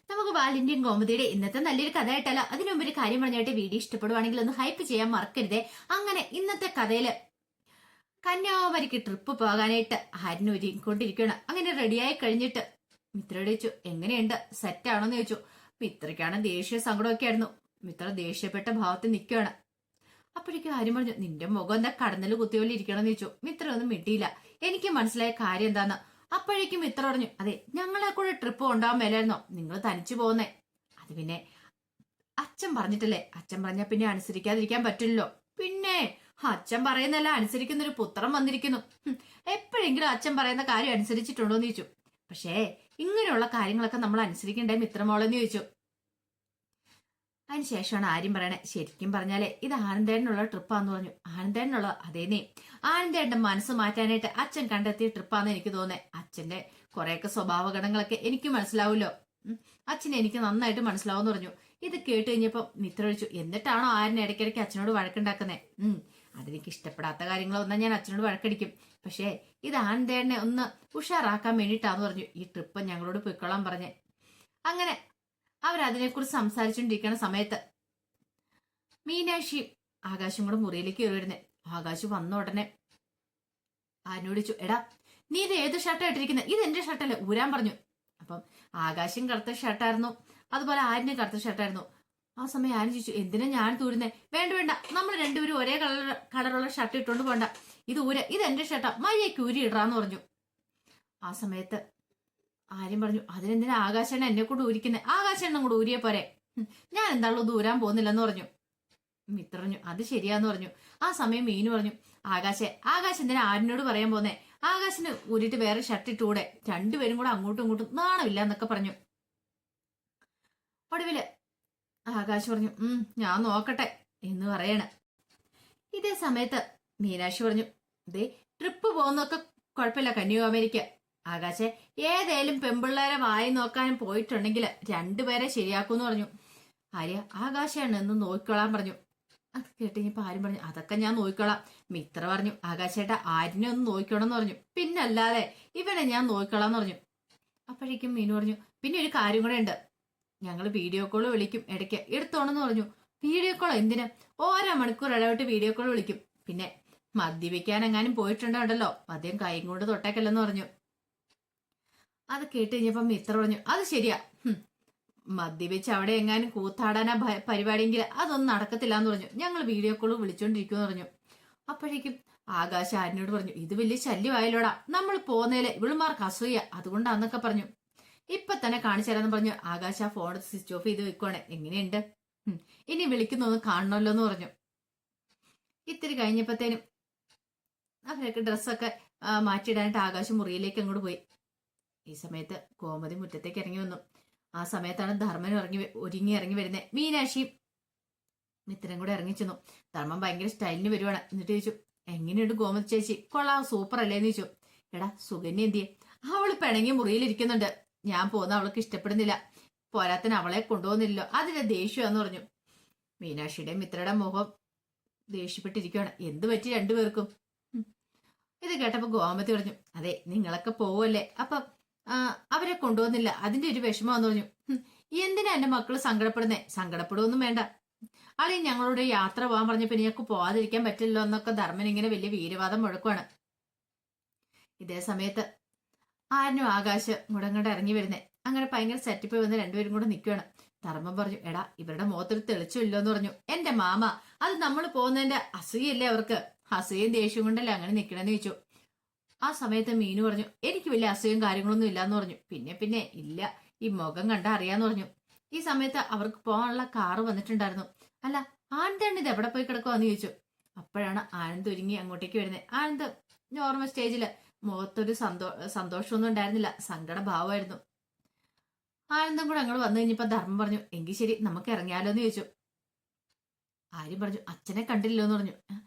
നമുക്ക് ബാലിന്റെയും ഗോമതിയുടെ ഇന്നത്തെ നല്ലൊരു കഥ ആയിട്ടല്ല. അതിനു മുമ്പ് ഒരു കാര്യം പറഞ്ഞായിട്ട് വീഡിയോ ഇഷ്ടപ്പെടുവാണെങ്കിൽ ഒന്ന് ഹൈപ്പ് ചെയ്യാൻ മറക്കരുതേ. അങ്ങനെ ഇന്നത്തെ കഥയില് കന്യാകുമാരിക്ക് ട്രിപ്പ് പോകാനായിട്ട് ആര്യൻ ഒരുങ്ങിക്കൊണ്ടിരിക്കണം. അങ്ങനെ റെഡിയായി കഴിഞ്ഞിട്ട് മിത്രയോട് ചോദിച്ചു, എങ്ങനെയുണ്ട്, സെറ്റാണോന്ന് ചോദിച്ചു. മിത്രയ്ക്കാണ് ദേഷ്യ സങ്കടമൊക്കെ ആയിരുന്നു. മിത്ര ദേഷ്യപ്പെട്ട ഭാവത്തിൽ നിൽക്കുകയാണ്. അപ്പോഴേക്കും ആര്യം പറഞ്ഞു, നിന്റെ മുഖം എന്താ കടന്നൽ കുത്തിയോലെ ഇരിക്കണമെന്ന് ചോദിച്ചു. മിത്ര ഒന്നും മിണ്ടിയില്ല. എനിക്ക് മനസ്സിലായ കാര്യം എന്താന്ന്. അപ്പോഴേക്കും മിത്ര പറഞ്ഞു, അതെ, ഞങ്ങളെ കൂടെ ട്രിപ്പ് കൊണ്ടുപോകാൻ മേലായിരുന്നോ, നിങ്ങൾ തനിച്ചു പോകുന്നേ. അത് പിന്നെ അച്ഛൻ പറഞ്ഞിട്ടല്ലേ, അച്ഛൻ പറഞ്ഞാ പിന്നെ അനുസരിക്കാതിരിക്കാൻ പറ്റില്ലല്ലോ. പിന്നെ അച്ഛൻ പറയുന്നല്ല അനുസരിക്കുന്നൊരു പുത്രം വന്നിരിക്കുന്നു. എപ്പോഴെങ്കിലും അച്ഛൻ പറയുന്ന കാര്യം അനുസരിച്ചിട്ടുണ്ടോന്ന് ചോദിച്ചു. പക്ഷേ ഇങ്ങനെയുള്ള കാര്യങ്ങളൊക്കെ നമ്മൾ അനുസരിക്കണ്ടേ മിത്രമോളെന്ന് ചോദിച്ചു. അതിനുശേഷമാണ് ആര്യം പറയണേ, ശരിക്കും പറഞ്ഞാലേ ഇത് ആനന്ദേട്ടനുള്ള ട്രിപ്പാന്ന് പറഞ്ഞു. ആനന്ദേട്ടനുള്ള അതേനേ, ആനന്ദേട്ടന്റെ മനസ്സ് മാറ്റാനായിട്ട് അച്ഛൻ കണ്ടെത്തിയ ട്രിപ്പാന്ന് എനിക്ക് തോന്നേ. അച്ഛന്റെ കുറെയൊക്കെ സ്വഭാവ ഗണങ്ങളൊക്കെ എനിക്ക് മനസ്സിലാവുമല്ലോ. അച്ഛനെ എനിക്ക് നന്നായിട്ട് മനസ്സിലാവുമെന്ന് പറഞ്ഞു. ഇത് കേട്ട് കഴിഞ്ഞപ്പോ മിത്ര ഒഴിച്ചു, എന്നിട്ടാണോ ആര്യൻ ഇടയ്ക്കിടയ്ക്ക് അച്ഛനോട് വഴക്കുണ്ടാക്കുന്നേ? അതെനിക്ക് ഇഷ്ടപ്പെടാത്ത കാര്യങ്ങളൊന്നും ഞാൻ അച്ഛനോട് വഴക്കടിക്കും. പക്ഷേ ഇത് ആനന്ദേട്ടനെ ഒന്ന് ഉഷാറാക്കാൻ വേണ്ടിയിട്ടാന്ന് പറഞ്ഞു ഈ ട്രിപ്പ് ഞങ്ങളോട് പൊയ്ക്കൊള്ളാൻ പറഞ്ഞേ. അങ്ങനെ അവരതിനെക്കുറിച്ച് സംസാരിച്ചുകൊണ്ടിരിക്കുന്ന സമയത്ത് മീനാക്ഷിയും ആകാശും കൂടെ മുറിയിലേക്ക് കയറി വരുന്നേ. ആകാശ് വന്ന ഉടനെ ആനോട് ചോദിച്ചു, എടാ നീ ഇത് ഏത് ഷർട്ടാ ഇട്ടിരിക്കുന്നത്? ഇത് എന്റെ ഷർട്ടല്ലേ, ഊരാൻ പറഞ്ഞു. അപ്പം ആകാശം കറുത്ത ഷർട്ടായിരുന്നു, അതുപോലെ ആരിന് കറുത്ത ഷർട്ടായിരുന്നു. ആ സമയം ആരും ചോദിച്ചു, എന്തിനാ ഞാൻ തൂരുന്നേ? വേണ്ട വേണ്ട, നമ്മൾ രണ്ടുപേരും ഒരേ കളറുള്ള ഷർട്ട് ഇട്ടുകൊണ്ട് പോണ്ട, ഇത് ഇത് എന്റെ ഷർട്ടാ, മയ്യേക്ക് ഊരി ഇടാന്ന് പറഞ്ഞു. ആ സമയത്ത് ആര്യം പറഞ്ഞു, അതിനെന്തിനാ ആകാശണ്ണ എന്നെ കൊണ്ട് ഊരിക്കുന്നത്? ആകാശണ്ണ കൂടെ ഊരിയെ പോരെ, ഞാൻ എന്താണല്ലോ ദൂരാൻ പോകുന്നില്ലെന്ന് പറഞ്ഞു. മിത്ര പറഞ്ഞു, അത് ശരിയാന്ന് പറഞ്ഞു. ആ സമയം മീനു പറഞ്ഞു, ആകാശ് എന്തിനാ ആരിനോട് പറയാൻ പോന്നേ? ആകാശിന് ഊരിട്ട് വേറെ ഷർട്ട് ഇട്ടുകൂടെ? രണ്ടുപേരും കൂടെ അങ്ങോട്ടും ഇങ്ങോട്ടും നാണമില്ല എന്നൊക്കെ പറഞ്ഞു. ഒടുവില് ആകാശ് പറഞ്ഞു, ഞാൻ നോക്കട്ടെ എന്ന് പറയണ. ഇതേ സമയത്ത് മീനാക്ഷി പറഞ്ഞു, ദേ ട്രിപ്പ് പോകുന്നൊക്കെ കുഴപ്പമില്ല കന്യാകുമാരിക്ക്. ആകാശെ ഏതേലും പെമ്പിള്ളേരെ വായി നോക്കാനും പോയിട്ടുണ്ടെങ്കിൽ രണ്ടുപേരെ ശരിയാക്കൂന്ന് പറഞ്ഞു. ആര്യ ആകാശാണ് എന്ന് നോക്കിക്കോളാൻ പറഞ്ഞു. അത് കേട്ടിപ്പോ ആരും പറഞ്ഞു, അതൊക്കെ ഞാൻ നോക്കിക്കോളാം. മിത്ര പറഞ്ഞു, ആകാശേട്ടാ ആര്യനെ ഒന്ന് നോക്കിക്കോണം എന്ന് പറഞ്ഞു. പിന്നല്ലാതെ ഇവനെ ഞാൻ നോക്കിക്കോളാന്ന് പറഞ്ഞു. അപ്പോഴേക്കും മീനു പറഞ്ഞു, പിന്നെ ഒരു കാര്യം കൂടെ ഉണ്ട്, ഞങ്ങൾ വീഡിയോ കോള് വിളിക്കും ഇടയ്ക്ക്, എടുത്തോണെന്ന് പറഞ്ഞു. വീഡിയോ കോൾ എന്തിന്? ഓരോ മണിക്കൂർ ഇടവിട്ട് വീഡിയോ കോൾ വിളിക്കും. പിന്നെ മദ്യപിക്കാൻ എങ്ങാനും പോയിട്ടുണ്ടല്ലോ, മദ്യം കൈയും കൊണ്ട് തൊട്ടേക്കല്ലെന്ന് പറഞ്ഞു. അത് കേട്ട് കഴിഞ്ഞപ്പോ മിത്ര പറഞ്ഞു, അത് ശരിയാ, മദ്യപിച്ച് അവിടെ എങ്ങാനും കൂത്താടാനാ പരിപാടിയെങ്കിൽ അതൊന്നും നടക്കത്തില്ല എന്ന് പറഞ്ഞു. ഞങ്ങൾ വീഡിയോ കോള് വിളിച്ചോണ്ടിരിക്കുമെന്ന് പറഞ്ഞു. അപ്പോഴേക്കും ആകാശ് ആരിനോട് പറഞ്ഞു, ഇത് വലിയ ശല്യമായല്ലോടാ, നമ്മൾ പോന്നേല് ഇവളുമാർക്ക് അസൂയ, അതുകൊണ്ടാന്നൊക്കെ പറഞ്ഞു. ഇപ്പൊ തന്നെ കാണിച്ചു തരാന്ന് പറഞ്ഞു. ആകാശ് ആ ഫോൺ സ്വിച്ച് ഓഫ് ചെയ്ത് വെക്കുവാണ്. എങ്ങനെയുണ്ട്, ഇനി വിളിക്കുന്നൊന്ന് കാണണമല്ലോ എന്ന് പറഞ്ഞു. ഇത്തിരി കഴിഞ്ഞപ്പോഴത്തേനും അവരൊക്കെ ഡ്രസ്സൊക്കെ മാറ്റിയിടാനായിട്ട് ആകാശം മുറിയിലേക്ക് അങ്ങോട്ട് പോയി. ഈ സമയത്ത് ഗോമതി മുറ്റത്തേക്ക് ഇറങ്ങി വന്നു. ആ സമയത്താണ് ധർമ്മൻ ഒരുങ്ങി ഇറങ്ങി വരുന്നത്. മീനാക്ഷിയും മിത്രനും കൂടെ ഇറങ്ങി ചെന്നു. ധർമ്മൻ ഭയങ്കര സ്റ്റൈലിന് വരുവാണ്. എന്നിട്ട് ചോദിച്ചു, എങ്ങനെയുണ്ട് ഗോമതി ചേച്ചി? കൊള്ളാം, സൂപ്പർ അല്ലേന്ന് ചോദിച്ചു. എടാ സുകന്യ എന്തിയെ? അവള് പിണങ്ങി മുറിയിലിരിക്കുന്നുണ്ട്, ഞാൻ പോകുന്ന അവൾക്ക് ഇഷ്ടപ്പെടുന്നില്ല, പോരാത്തിന് അവളെ കൊണ്ടുപോകുന്നില്ലല്ലോ, അതിന്റെ ദേഷ്യമാന്ന് പറഞ്ഞു. മീനാക്ഷിയുടെ മിത്രയുടെ മുഖം ദേഷ്യപ്പെട്ടിരിക്കുകയാണ്. എന്ത് പറ്റി രണ്ടുപേർക്കും? ഇത് കേട്ടപ്പോ ഗോമതി പറഞ്ഞു, അതെ നിങ്ങളൊക്കെ പോവല്ലേ, അപ്പൊ അവരെ കൊണ്ടുപോകുന്നില്ല, അതിന്റെ ഒരു വിഷമമാന്ന് പറഞ്ഞു. എന്തിനാ എന്റെ മക്കള് സങ്കടപ്പെടുന്നേ? സങ്കടപ്പെടുവൊന്നും വേണ്ട, അളി ഞങ്ങളോട് യാത്ര പോകാൻ പറഞ്ഞപ്പോ ഞങ്ങൾക്ക് പോവാതിരിക്കാൻ പറ്റില്ലല്ലോ എന്നൊക്കെ ധർമ്മൻ ഇങ്ങനെ വലിയ വീരവാദം മുഴക്കുവാണ്. ഇതേ സമയത്ത് ആരിനും ആകാശ് മുടങ്ങോട്ട് ഇറങ്ങി വരുന്നേ. അങ്ങനെ ഭയങ്കര സെറ്റപ്പ് വന്ന് രണ്ടുപേരും കൂടെ നിൽക്കുകയാണ്. ധർമ്മം പറഞ്ഞു, എടാ ഇവരുടെ മുഖത്തൊരു തെളിച്ചില്ലോ എന്ന് പറഞ്ഞു. എന്റെ മാമ, അത് നമ്മൾ പോകുന്നതിന്റെ അസൂയല്ലേ അവർക്ക്, അസൂയയും ദേഷ്യം കൊണ്ടല്ലേ അങ്ങനെ നിൽക്കണമെന്ന് ചോദിച്ചു. ആ സമയത്ത് മീനു പറഞ്ഞു, എനിക്ക് വലിയ അസൂയും കാര്യങ്ങളൊന്നും ഇല്ലാന്ന് പറഞ്ഞു. പിന്നെ ഇല്ല, ഈ മുഖം കണ്ടാ അറിയാന്ന് പറഞ്ഞു. ഈ സമയത്ത് അവർക്ക് പോകാനുള്ള കാറ് വന്നിട്ടുണ്ടായിരുന്നു. അല്ല ആനന്ദാണ് ഇത് എവിടെ പോയി കിടക്കുവാന്ന് ചോദിച്ചു. അപ്പോഴാണ് ആനന്ദ് ഒരുങ്ങി അങ്ങോട്ടേക്ക് വരുന്നത്. ആനന്ദ് നോർമൽ സ്റ്റേജില് മുഖത്തൊരു സന്തോഷമൊന്നും ഉണ്ടായിരുന്നില്ല, സങ്കടഭാവമായിരുന്നു. ആനന്ദം കൂടെ അങ്ങോട്ട് വന്നു കഴിഞ്ഞപ്പോ ധർമ്മം പറഞ്ഞു, എങ്കിൽ ശരി നമുക്ക് ഇറങ്ങിയാലോ എന്ന് ചോദിച്ചു. ആര്യം പറഞ്ഞു, അച്ഛനെ കണ്ടില്ലോ എന്ന് പറഞ്ഞു.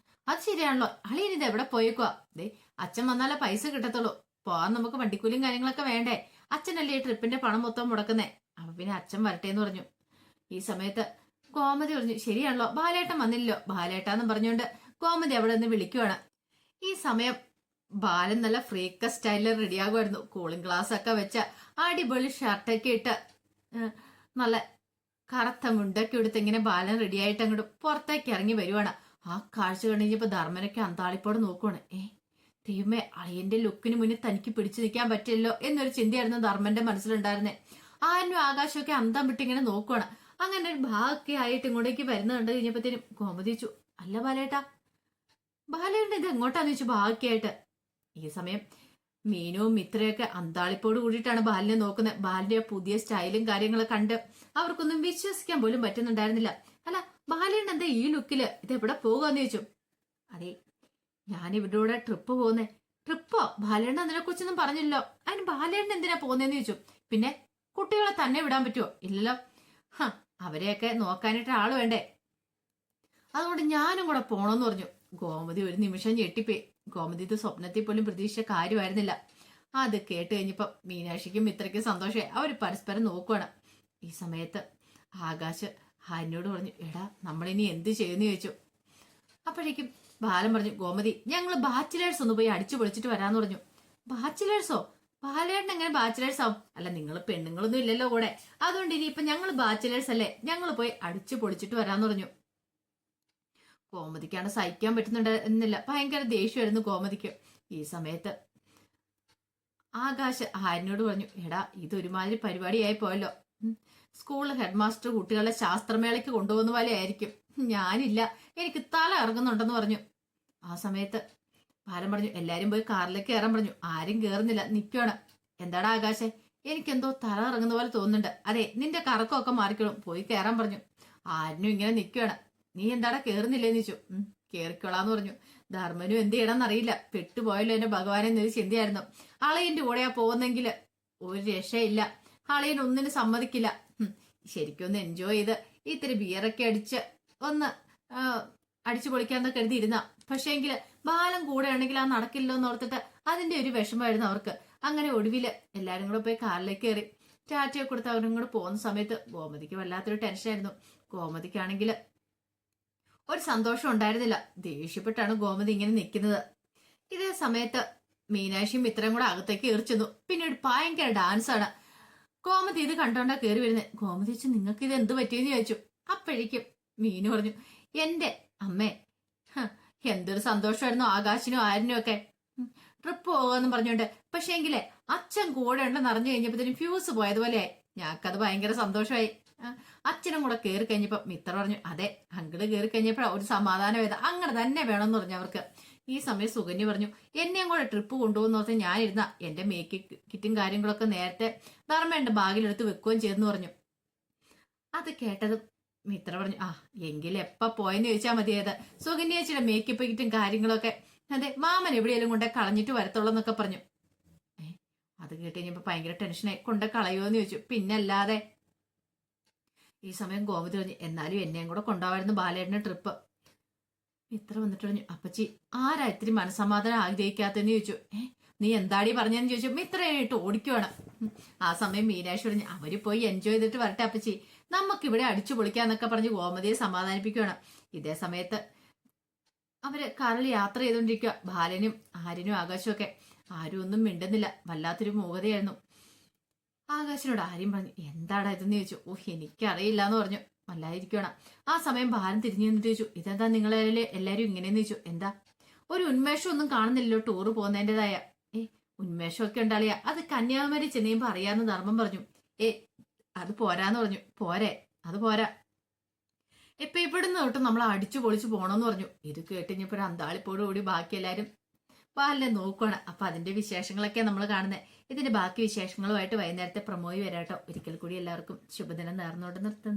അത് ശരിയാണല്ലോ, അളിയൻ ഇത് എവിടെ പോയേക്കുവാ? ദേ അച്ഛൻ വന്നാലേ പൈസ കിട്ടത്തുള്ളൂ, പോവാൻ നമുക്ക് വണ്ടിക്കൂലിയും കാര്യങ്ങളൊക്കെ വേണ്ടേ, അച്ഛനല്ലേ ഈ ട്രിപ്പിന്റെ പണം മൊത്തം മുടക്കുന്നേ, അപ്പൊ പിന്നെ അച്ഛൻ വരട്ടെ എന്ന് പറഞ്ഞു. ഈ സമയത്ത് ഗോമതി പറഞ്ഞു, ശരിയാണല്ലോ ബാലേട്ടൻ വന്നില്ലല്ലോ, ബാലേട്ടാന്ന് പറഞ്ഞുകൊണ്ട് ഗോമതി അവിടെ നിന്ന് വിളിക്കുവാണ്. ഈ സമയം ബാലൻ നല്ല ഫ്രീക്ക സ്റ്റൈലിൽ റെഡിയാകുമായിരുന്നു. കൂളിംഗ് ഗ്ലാസ് ഒക്കെ വെച്ച അടിപൊളി ഷർട്ടൊക്കെ ഇട്ട് നല്ല കറുത്ത മുണ്ടൊക്കെ എടുത്ത് ഇങ്ങനെ ബാലൻ റെഡിയായിട്ട് അങ്ങോട്ട് പുറത്തേക്ക് ഇറങ്ങി വരുവാണ്. ആ കാഴ്ച കഴിഞ്ഞപ്പോ ധർമ്മനൊക്കെ അന്താളിപ്പോടെ നോക്കുവാണ്. ദൈവമേ, അളിയന്റെ ലുക്കിന് മുന്നിൽ തനിക്ക് പിടിച്ചു നിൽക്കാൻ പറ്റില്ലല്ലോ എന്നൊരു ചിന്തയായിരുന്നു ധർമ്മന്റെ മനസ്സിലുണ്ടായിരുന്നേ. ആനും ആകാശമൊക്കെ അന്തം വിട്ട് ഇങ്ങനെ നോക്കുവാണ്. അങ്ങനെ ഒരു ഭാഗമൊക്കെ ആയിട്ട് ഇങ്ങോട്ടേക്ക് വരുന്നത് കണ്ടു കഴിഞ്ഞപ്പോഴത്തേനും ഗോമതിച്ചു, അല്ല ബാലേട്ടാ, ബാലേട്ടൻ ഇത് എങ്ങോട്ടാന്ന് ചോദിച്ചു ഭാഗമൊക്കെയായിട്ട്. ഈ സമയം മീനുവും മിത്രയൊക്കെ അന്താളിപ്പോട് കൂടിയിട്ടാണ് ബാലിനെ നോക്കുന്നത്. ബാലിന്റെ പുതിയ സ്റ്റൈലും കാര്യങ്ങളും കണ്ട് അവർക്കൊന്നും വിശ്വസിക്കാൻ പോലും പറ്റുന്നുണ്ടായിരുന്നില്ല. അല്ല, ബാലേട്ടൻ എന്താ ഈ ലുക്കില്, ഇത് എവിടെ പോകാന്ന് ചോദിച്ചു. അതെ, ഞാൻ ഇവിടെ കൂടെ ട്രിപ്പ് പോകുന്നേ. ട്രിപ്പോ? ബാലേട്ടൻ അതിനെ കുറിച്ചൊന്നും പറഞ്ഞില്ലല്ലോ. അതിന് ബാലേട്ടൻ എന്തിനാ പോകുന്നതെന്ന് ചോദിച്ചു. പിന്നെ കുട്ടികളെ തന്നെ വിടാൻ പറ്റുമോ? ഇല്ലല്ലോ. അവരെയൊക്കെ നോക്കാനായിട്ട് ആള് വേണ്ടേ, അതുകൊണ്ട് ഞാനും കൂടെ പോണോന്ന് പറഞ്ഞു. ഗോമതി ഒരു നിമിഷം ഞെട്ടിപ്പോയി. ഗോമതി ഇത് സ്വപ്നത്തിൽ പോലും പ്രതീക്ഷിച്ച കാര്യമായിരുന്നില്ല. അത് കേട്ട് കഴിഞ്ഞപ്പോ മീനാക്ഷിക്കും ഇത്രയ്ക്കും സന്തോഷമായി. അവർ പരസ്പരം നോക്കുവാണ്. ഈ സമയത്ത് ആകാശ് ഹാരിനോട് പറഞ്ഞു, എടാ നമ്മളിനി എന്ത് ചെയ്യുന്നു ചോദിച്ചു. അപ്പോഴേക്കും ബാലൻ പറഞ്ഞു, ഗോമതി ഞങ്ങള് ബാച്ചിലേഴ്സ് ഒന്ന് പോയി അടിച്ചു പൊളിച്ചിട്ട് വരാന്ന് പറഞ്ഞു. ബാച്ചിലേഴ്സോ? ബാലേട്ടൻ എങ്ങനെ ബാച്ചിലേഴ്സ് ആവും? അല്ല, നിങ്ങൾ പെണ്ണുങ്ങളൊന്നും ഇല്ലല്ലോ കൂടെ, അതുകൊണ്ട് ഇനിയിപ്പൊ ഞങ്ങൾ ബാച്ചിലേഴ്സ് അല്ലേ, ഞങ്ങൾ പോയി അടിച്ചു പൊളിച്ചിട്ട് വരാന്ന് പറഞ്ഞു. ഗോമതിക്കാണ് സഹിക്കാൻ പറ്റുന്നുണ്ടെന്നില്ല, ഭയങ്കര ദേഷ്യമായിരുന്നു ഗോമതിക്ക്. ഈ സമയത്ത് ആകാശ് ഹാരിനോട് പറഞ്ഞു, എടാ ഇതൊരുമാതിരി പരിപാടിയായി പോയല്ലോ. സ്കൂളിൽ ഹെഡ് മാസ്റ്റർ കുട്ടികളെ ശാസ്ത്രമേളയ്ക്ക് കൊണ്ടുപോകുന്ന പോലെ ആയിരിക്കും. ഞാനില്ല, എനിക്ക് തല ഇറങ്ങുന്നുണ്ടെന്ന് പറഞ്ഞു. ആ സമയത്ത് ബാലൻ പറഞ്ഞു, എല്ലാരും പോയി കാറിലേക്ക് കയറാൻ പറഞ്ഞു. ആരും കേറുന്നില്ല, നിൽക്കുവാണ്. എന്താടാ ആകാശേ, എനിക്കെന്തോ തല ഇറങ്ങുന്ന പോലെ തോന്നുന്നുണ്ട്. അതെ, നിന്റെ കറക്കമൊക്കെ മാറിക്കോളും, പോയി കയറാൻ പറഞ്ഞു. ആരിനും ഇങ്ങനെ നിൽക്കുവാണ്. നീ എന്താടാ കേറുന്നില്ലേന്ന് ചോദിച്ചു. കേറിക്കോളാന്ന് പറഞ്ഞു. ധർമ്മനും എന്ത് ചെയ്യണമെന്നറിയില്ല, പെട്ടുപോയല്ലോ എന്റെ ഭഗവാനെ എന്നൊരു ചിന്തയായിരുന്നു. അളയന്റെ കൂടെയാ പോകുന്നെങ്കിൽ ഒരു രക്ഷയില്ല, അളയൻ ഒന്നിനും സമ്മതിക്കില്ല. ശരിക്കും ഒന്ന് എൻജോയ് ചെയ്ത് ഇത്തിരി ബിയറൊക്കെ അടിച്ച് ഒന്ന് അടിച്ചു പൊളിക്കാന്നൊക്കെ കരുതിയിരുന്ന, പക്ഷേങ്കില് ബാലൻ കൂടെ ആണെങ്കിൽ ആ നടക്കില്ലോ എന്ന് ഓർത്തിട്ട് അതിന്റെ ഒരു വിഷമമായിരുന്നു അവർക്ക്. അങ്ങനെ ഒടുവില് എല്ലാരും കൂടെ പോയി കാറിലേക്ക് കയറി ടാറ്റയെ കൊടുത്ത് അവരും കൂടെ പോകുന്ന സമയത്ത് ഗോമതിക്ക് വല്ലാത്തൊരു ടെൻഷനായിരുന്നു. ഗോമതിക്കാണെങ്കിൽ ഒരു സന്തോഷം ഉണ്ടായിരുന്നില്ല. ദേഷ്യപ്പെട്ടാണ് ഗോമതി ഇങ്ങനെ നിൽക്കുന്നത്. ഇതേ സമയത്ത് മീനാക്ഷിയും മിത്രയും കൂടെ അകത്തേക്ക് എറിച്ചെന്നു. പിന്നീട് ഭയങ്കര ഡാൻസാണ്. ഗോമതി ഇത് കണ്ടോണ്ടാ കയറി വരുന്നത്. ഗോമതി വെച്ച്, നിങ്ങൾക്ക് ഇത് എന്ത് പറ്റിയെന്ന് ചോദിച്ചു. അപ്പോഴേക്കും മീനു പറഞ്ഞു, എന്റെ അമ്മേ, എന്തൊരു സന്തോഷമായിരുന്നു ആകാശിനും ആരിനും ഒക്കെ ട്രിപ്പ് പോകാന്ന് പറഞ്ഞോണ്ട്. പക്ഷേ എങ്കിലേ അച്ഛൻ കൂടെ ഉണ്ടെന്ന് അറിഞ്ഞു കഴിഞ്ഞപ്പോഴത്തേനും ഫ്യൂസ് പോയതുപോലെയായി. ഞങ്ങൾക്കത് ഭയങ്കര സന്തോഷമായി. അച്ഛനും കൂടെ കയറി കഴിഞ്ഞപ്പോ മിത്ര പറഞ്ഞു, അതെ, അങ്കിള് കയറി കഴിഞ്ഞപ്പോഴാ ഒരു സമാധാനം ഏതാ, അങ്ങനെ തന്നെ വേണമെന്ന് പറഞ്ഞു അവർക്ക്. ഈ സമയം സുകന്യ പറഞ്ഞു, എന്നെയും കൂടെ ട്രിപ്പ് കൊണ്ടുപോകുന്ന ഓർത്ത് ഞാനിരുന്ന എന്റെ മേക്ക് കിറ്റും കാര്യങ്ങളൊക്കെ നേരത്തെ ധർമ്മേന്റെ ബാഗിലെടുത്ത് വെക്കുകയും ചെയ്തെന്ന് പറഞ്ഞു. അത് കേട്ടത് മിത്ര പറഞ്ഞു, എങ്കിൽ എപ്പ പോയെന്ന് ചോദിച്ചാൽ മതിയേത്, സുകന്യേച്ചിയുടെ മേക്കപ്പ് കിറ്റും കാര്യങ്ങളൊക്കെ അതെ മാമൻ എവിടെയെങ്കിലും കൊണ്ട് കളഞ്ഞിട്ട് വരത്തുള്ളൂ എന്നൊക്കെ പറഞ്ഞു. അത് കേട്ട് കഴിഞ്ഞപ്പോ ഭയങ്കര ടെൻഷനായി. കൊണ്ട് കളയുമോന്ന് ചോദിച്ചു. പിന്നല്ലാതെ. ഈ സമയം ഗോമതി പറഞ്ഞു, എന്നാലും എന്നെയും കൂടെ കൊണ്ടുപോകായിരുന്നു ബാലേട്ടന്റെ ട്രിപ്പ്. മിത്ര വന്നിട്ട് പറഞ്ഞു, അപ്പച്ചി ആരാ ഇത്തിരി മനസ്സമാധാനം ആഗ്രഹിക്കാത്തെന്ന് ചോദിച്ചു. നീ എന്താടി പറഞ്ഞെന്ന് ചോദിച്ചു. മിത്രയായിട്ട് ഓടിക്കുവാണ്. ആ സമയം മീനാക്ഷി പറഞ്ഞു, അവര് പോയി എൻജോയ് ചെയ്തിട്ട് വരട്ടെ അപ്പച്ചി, നമുക്കിവിടെ അടിച്ചു പൊളിക്കാന്നൊക്കെ പറഞ്ഞ് ഗോമതിയെ സമാധാനിപ്പിക്കുകയാണ്. ഇതേ സമയത്ത് അവര് കാറിൽ യാത്ര ചെയ്തോണ്ടിരിക്കുക. ബാലനും ആര്യനും ആകാശവും ഒക്കെ. ആരും ഒന്നും മിണ്ടുന്നില്ല. വല്ലാത്തൊരു മൂകതയായിരുന്നു. ആകാശിനോട് ആര്യം പറഞ്ഞു, എന്താടാ ഇതെന്ന് ചോദിച്ചു. എനിക്കറിയില്ല എന്ന് പറഞ്ഞു. വല്ലാതിരിക്കണം. ആ സമയം ബാലൻ തിരിഞ്ഞു നിന്നിട്ട് ചോദിച്ചു, ഇതെന്താ നിങ്ങളെ എല്ലാരും ഇങ്ങനെയെന്ന് ചോദിച്ചു. എന്താ ഒരു ഉന്മേഷം ഒന്നും കാണുന്നില്ലല്ലോ ടൂറ് പോകുന്നതിൻ്റെതായ. ഉന്മേഷമൊക്കെ ഉണ്ടാളിയ, അത് കന്യാകുമാരി ചെന്നീമ്പോ അറിയാന്ന് ധർമ്മം പറഞ്ഞു. അത് പോരാന്ന് പറഞ്ഞു. പോരെ, അത് പോരാ, ഇപ്പൊ ഇവിടുന്ന് തൊട്ട് നമ്മൾ അടിച്ചു പൊളിച്ചു പോണോന്ന് പറഞ്ഞു. ഇത് കേട്ടിഞ്ഞപ്പോ ഒരു അന്താളിപ്പോടും കൂടി ബാക്കി എല്ലാരും ബാലിനെ നോക്കുകയാണ്. അപ്പൊ അതിന്റെ വിശേഷങ്ങളൊക്കെ നമ്മൾ കാണുന്നത്. ഇതിന്റെ ബാക്കി വിശേഷങ്ങളുമായിട്ട് വൈകുന്നേരത്തെ പ്രമോയി വരാട്ടോ. ഒരിക്കൽ കൂടി എല്ലാവർക്കും ശുഭദിനം നേർന്നുകൊണ്ട് നിർത്തുന്നു.